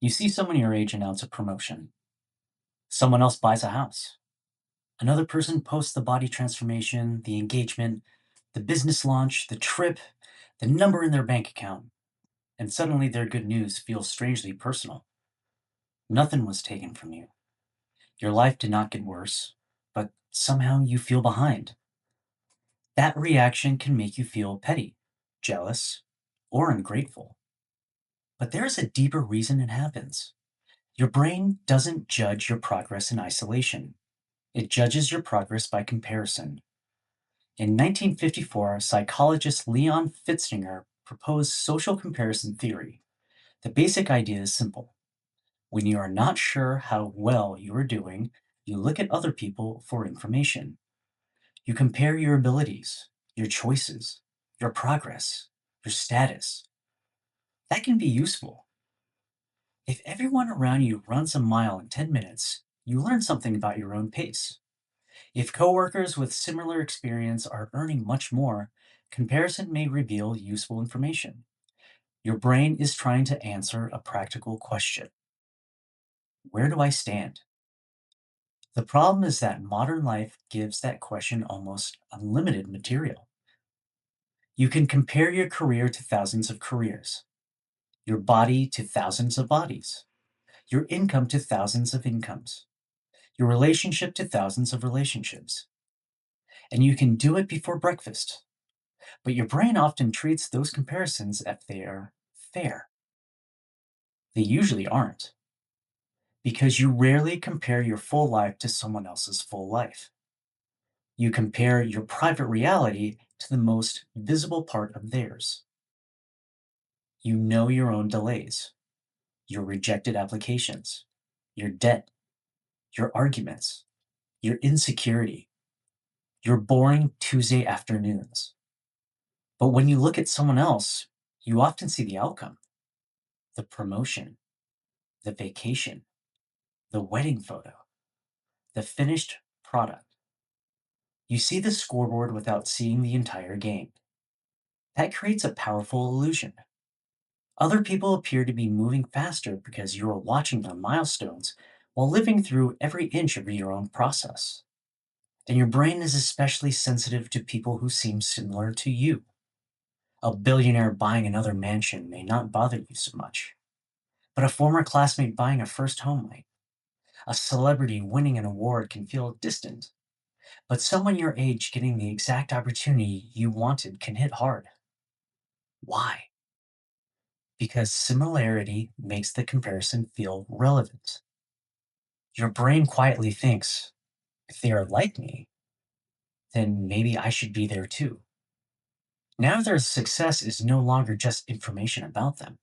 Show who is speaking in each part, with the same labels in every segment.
Speaker 1: You see someone your age announce a promotion. Someone else buys a house. Another person posts the body transformation, the engagement, the business launch, the trip, the number in their bank account, and suddenly their good news feels strangely personal. Nothing was taken from you. Your life did not get worse, but somehow you feel behind. That reaction can make you feel petty, jealous, or ungrateful. But there's a deeper reason it happens. Your brain doesn't judge your progress in isolation. It judges your progress by comparison. In 1954, psychologist Leon Fitzinger proposed social comparison theory. The basic idea is simple. When you are not sure how well you are doing, you look at other people for information. You compare your abilities, your choices, your progress, your status. That can be useful. If everyone around you runs a mile in 10 minutes, you learn something about your own pace. If coworkers with similar experience are earning much more, comparison may reveal useful information. Your brain is trying to answer a practical question. Where do I stand? The problem is that modern life gives that question almost unlimited material. You can compare your career to thousands of careers, your body to thousands of bodies, your income to thousands of incomes, your relationship to thousands of relationships. And you can do it before breakfast. But your brain often treats those comparisons as they are fair. They usually aren't, because you rarely compare your full life to someone else's full life. You compare your private reality to the most visible part of theirs. You know your own delays, your rejected applications, your debt, your arguments, your insecurity, your boring Tuesday afternoons. But when you look at someone else, you often see the outcome, the promotion, the vacation, the wedding photo, the finished product. You see the scoreboard without seeing the entire game. That creates a powerful illusion. Other people appear to be moving faster because you are watching their milestones while living through every inch of your own process. And your brain is especially sensitive to people who seem similar to you. A billionaire buying another mansion may not bother you so much, but a former classmate buying a first home might. A celebrity winning an award can feel distant, but someone your age getting the exact opportunity you wanted can hit hard. Why? Because similarity makes the comparison feel relevant. Your brain quietly thinks, if they are like me, then maybe I should be there too. Now their success is no longer just information about them.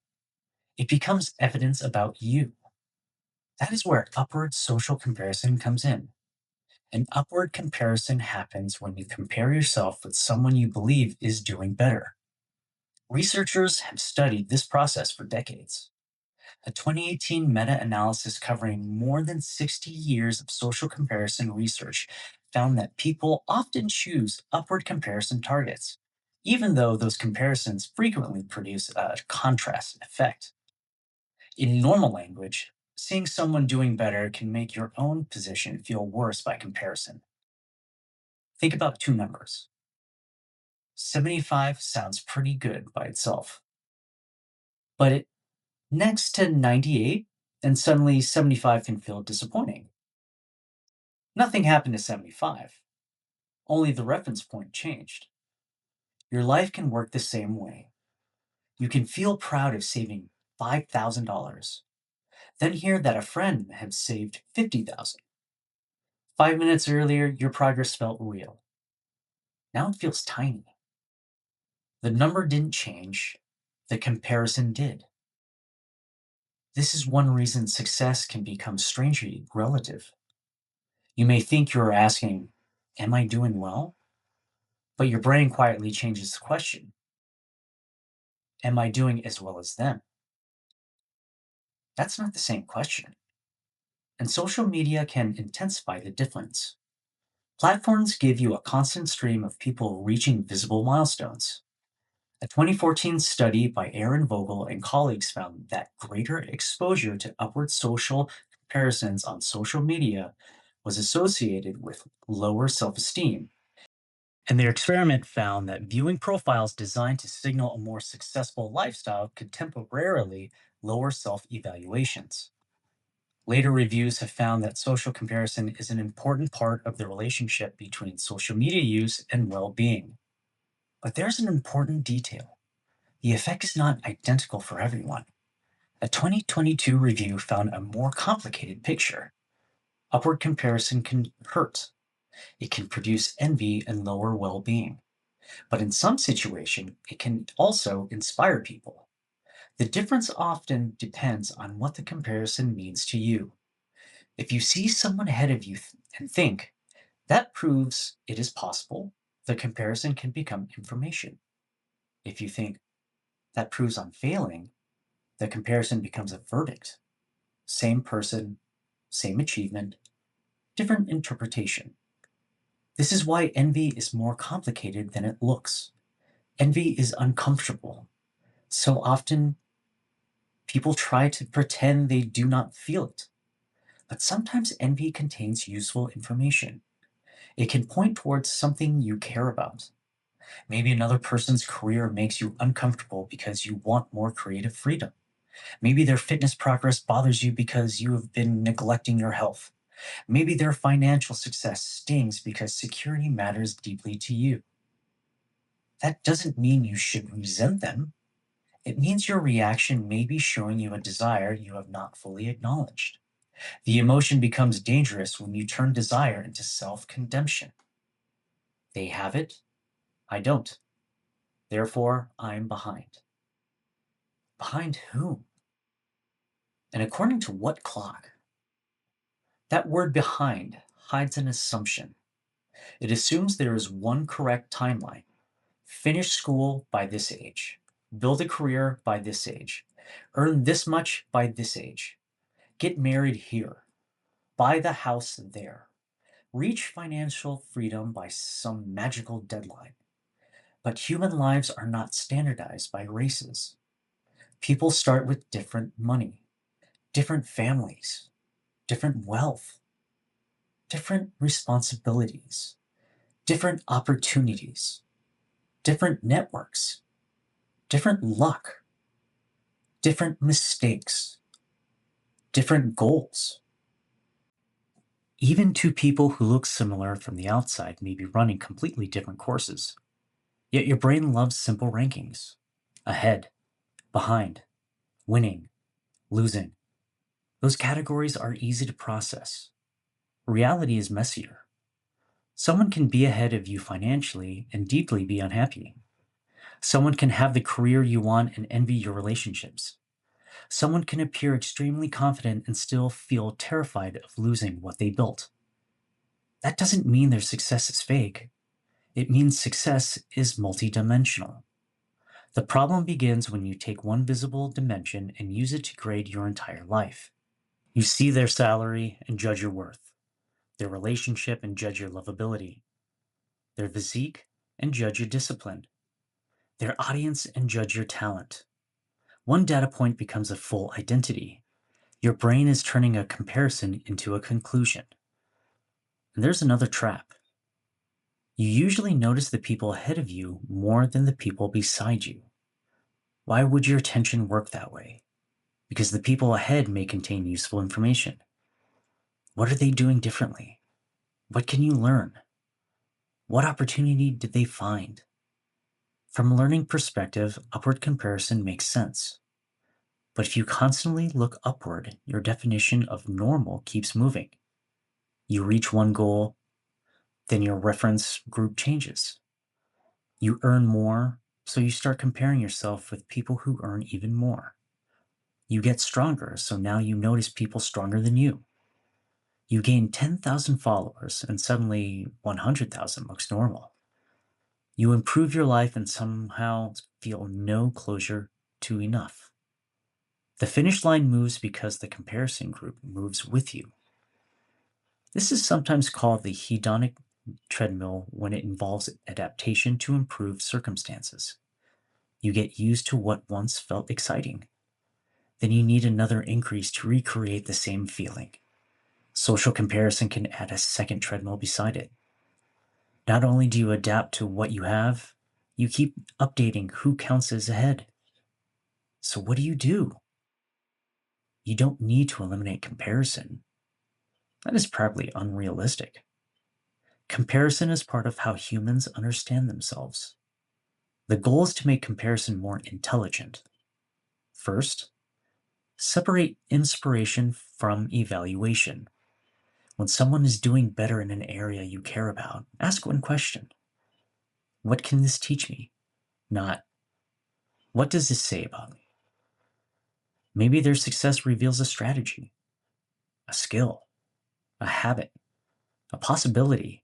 Speaker 1: It becomes evidence about you. That is where upward social comparison comes in. An upward comparison happens when you compare yourself with someone you believe is doing better. Researchers have studied this process for decades. A 2018 meta analysis covering more than 60 years of social comparison research found that people often choose upward comparison targets, even though those comparisons frequently produce a contrast effect. In normal language, seeing someone doing better can make your own position feel worse by comparison. Think about two numbers. 75 sounds pretty good by itself, but it next to 98, and suddenly 75 can feel disappointing. Nothing happened to 75, only the reference point changed. Your life can work the same way. You can feel proud of saving $5,000, then hear that a friend had saved 50,000. 5 minutes earlier, your progress felt real. Now it feels tiny. The number didn't change, the comparison did. This is one reason success can become strangely relative. You may think you're asking, am I doing well? But your brain quietly changes the question. Am I doing as well as them? That's not the same question. And social media can intensify the difference. Platforms give you a constant stream of people reaching visible milestones. A 2014 study by Aaron Vogel and colleagues found that greater exposure to upward social comparisons on social media was associated with lower self esteem. And their experiment found that viewing profiles designed to signal a more successful lifestyle could temporarily lower self evaluations. Later reviews have found that social comparison is an important part of the relationship between social media use and well being. But there's an important detail: the effect is not identical for everyone. A 2022 review found a more complicated picture. Upward comparison can hurt. It can produce envy and lower well being. But in some situations, it can also inspire people. The difference often depends on what the comparison means to you. If you see someone ahead of you and think, that proves it is possible, the comparison can become information. If you think, that proves I'm failing, the comparison becomes a verdict. Same person, same achievement, different interpretation. This is why envy is more complicated than it looks. Envy is uncomfortable. So often, people try to pretend they do not feel it. But sometimes envy contains useful information. It can point towards something you care about. Maybe another person's career makes you uncomfortable because you want more creative freedom. Maybe their fitness progress bothers you because you have been neglecting your health. Maybe their financial success stings because security matters deeply to you. That doesn't mean you should resent them. It means your reaction may be showing you a desire you have not fully acknowledged. The emotion becomes dangerous when you turn desire into self-condemnation. They have it, I don't. Therefore, I'm behind. Behind whom? And according to what clock? That word behind hides an assumption. It assumes there is one correct timeline. Finish school by this age. Build a career by this age. Earn this much by this age. Get married here. Buy the house there. Reach financial freedom by some magical deadline. But human lives are not standardized by races. People start with different money, different families, different wealth, different responsibilities, different opportunities, different networks, different luck, different mistakes, different goals. Even two people who look similar from the outside may be running completely different courses. Yet your brain loves simple rankings: ahead, behind, winning, losing. Those categories are easy to process. Reality is messier. Someone can be ahead of you financially and deeply be unhappy. Someone can have the career you want and envy your relationships. Someone can appear extremely confident and still feel terrified of losing what they built. That doesn't mean their success is fake. It means success is multidimensional. The problem begins when you take one visible dimension and use it to grade your entire life. You see their salary and judge your worth, their relationship and judge your lovability, their physique and judge your discipline, their audience and judge your talent. One data point becomes a full identity. Your brain is turning a comparison into a conclusion. And there's another trap. You usually notice the people ahead of you more than the people beside you. Why would your attention work that way? Because the people ahead may contain useful information. What are they doing differently? What can you learn? What opportunity did they find? From a learning perspective, upward comparison makes sense. But if you constantly look upward, your definition of normal keeps moving. You reach one goal, then your reference group changes. You earn more, so you start comparing yourself with people who earn even more. You get stronger, so now you notice people stronger than you. You gain 10,000 followers, and suddenly 100,000 looks normal. You improve your life and somehow feel no closure to enough. The finish line moves because the comparison group moves with you. This is sometimes called the hedonic treadmill when it involves adaptation to improve circumstances. You get used to what once felt exciting. Then you need another increase to recreate the same feeling. Social comparison can add a second treadmill beside it. Not only do you adapt to what you have, you keep updating who counts as ahead. So what do? You don't need to eliminate comparison. That is probably unrealistic. Comparison is part of how humans understand themselves. The goal is to make comparison more intelligent. First, separate inspiration from evaluation. When someone is doing better in an area you care about, ask one question. What can this teach me? Not, what does this say about me? Maybe their success reveals a strategy, a skill, a habit, a possibility.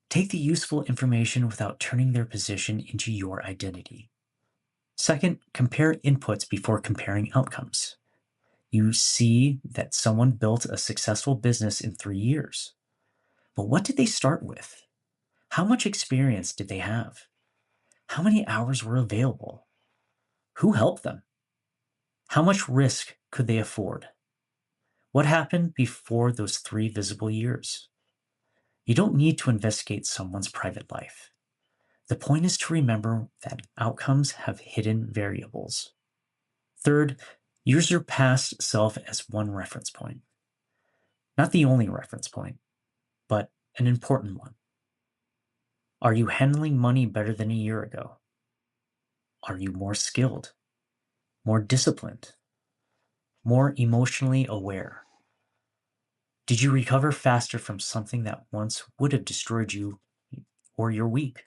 Speaker 1: Take the useful information without turning their position into your identity. Second, compare inputs before comparing outcomes. You see that someone built a successful business in 3 years. But what did they start with? How much experience did they have? How many hours were available? Who helped them? How much risk could they afford? What happened before those 3 visible years? You don't need to investigate someone's private life. The point is to remember that outcomes have hidden variables. Third, use your past self as one reference point. Not the only reference point, but an important one. Are you handling money better than a year ago? Are you more skilled, more disciplined, more emotionally aware? Did you recover faster from something that once would have destroyed you or your week?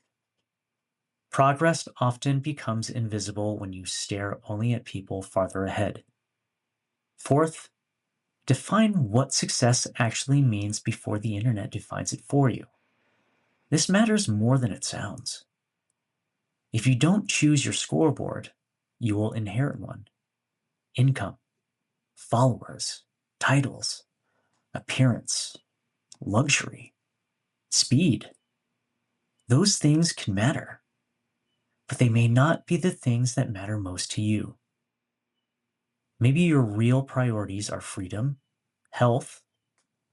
Speaker 1: Progress often becomes invisible when you stare only at people farther ahead. Fourth, define what success actually means before the internet defines it for you. This matters more than it sounds. If you don't choose your scoreboard, you will inherit one. Income, followers, titles, appearance, luxury, speed. Those things can matter, but they may not be the things that matter most to you. Maybe your real priorities are freedom, health,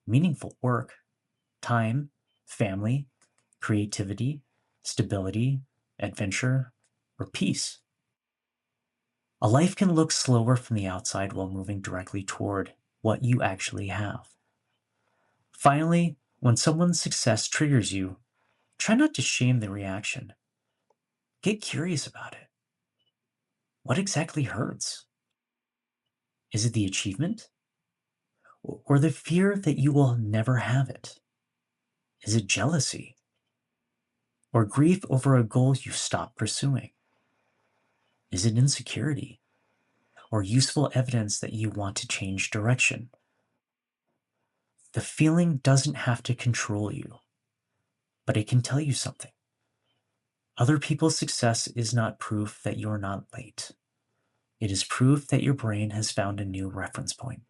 Speaker 1: meaningful work, time, family, creativity, stability, adventure, or peace. A life can look slower from the outside while moving directly toward what you actually have. Finally, when someone's success triggers you, try not to shame the reaction. Get curious about it. What exactly hurts? Is it the achievement? Or the fear that you will never have it? Is it jealousy? Or grief over a goal you stopped pursuing? Is it insecurity? Or useful evidence that you want to change direction? The feeling doesn't have to control you, but it can tell you something. Other people's success is not proof that you're not late. It is proof that your brain has found a new reference point.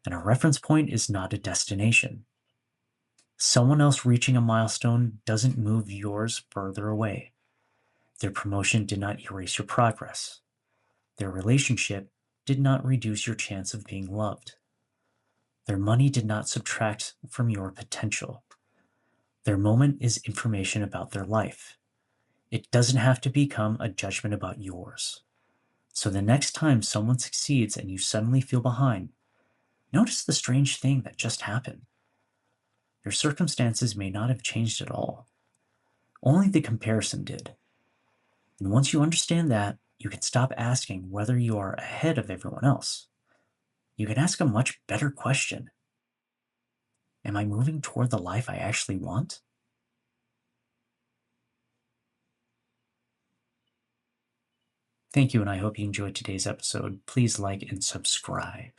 Speaker 1: And a reference point is not a destination. Someone else reaching a milestone doesn't move yours further away. Their promotion did not erase your progress. Their relationship did not reduce your chance of being loved. Their money did not subtract from your potential. Their moment is information about their life. It doesn't have to become a judgment about yours. So the next time someone succeeds and you suddenly feel behind, notice the strange thing that just happened. Your circumstances may not have changed at all. Only the comparison did. And once you understand that, you can stop asking whether you are ahead of everyone else. You can ask a much better question. Am I moving toward the life I actually want? Thank you, and I hope you enjoyed today's episode. Please like and subscribe.